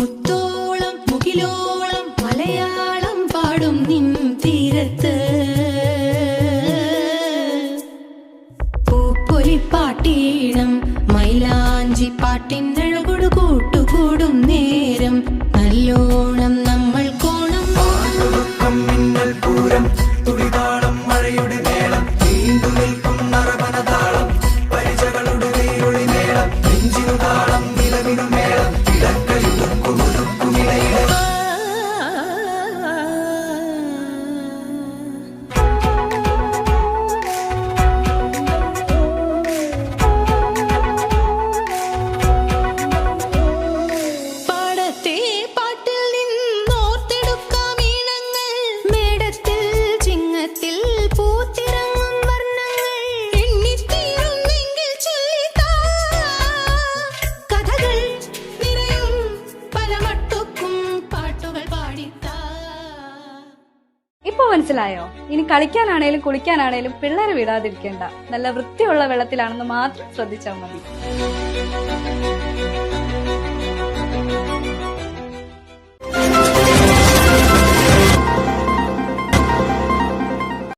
മുത്തോളം മുകിലോളം മലയാളം പാടും നിൻ തീരത്ത് പൂപ്പൊലിപ്പാട്ടീണം മൈലാഞ്ചി പാട്ടിനഴകൊടു കൂട്ടുകൂടും നേരം നല്ലോണം നമ്മൾ കോണം മിന്നൽ പൂരം തുടിതാളം മഴയുടെ മേളം നീണ്ടു നിൽക്കും നറവനതാളം പരിചകളുടെ വേരൊളി മേളം നെഞ്ചിനു താളം നിലവിനു മേളം ഇടക്കയുടുക്കുമിടയിലെ പാടത്തെ പാട്ടിൽ നിന്നോർത്തെടുക്കാം ഈണങ്ങൾ മേടത്തിൽ ചിങ്ങത്തിൽ പൂത്തിറങ്ങും വർണ്ണങ്ങൾ എണ്ണിത്തീരുന്നെങ്കിൽ ചൊല്ലിത്താ കഥകൾ നിറയും പല മട്ടുക്കും പാട്ടുകൾ പാടിത്താ. ഇപ്പൊ മനസ്സിലായോ? ഇനി കളിക്കാനാണേലും കുളിക്കാനാണേലും പിള്ളേരെ വിടാതിരിക്കേണ്ട. നല്ല വൃത്തിയുള്ള വെള്ളത്തിലാണെന്ന് മാത്രം ശ്രദ്ധിച്ചാൽ മതി.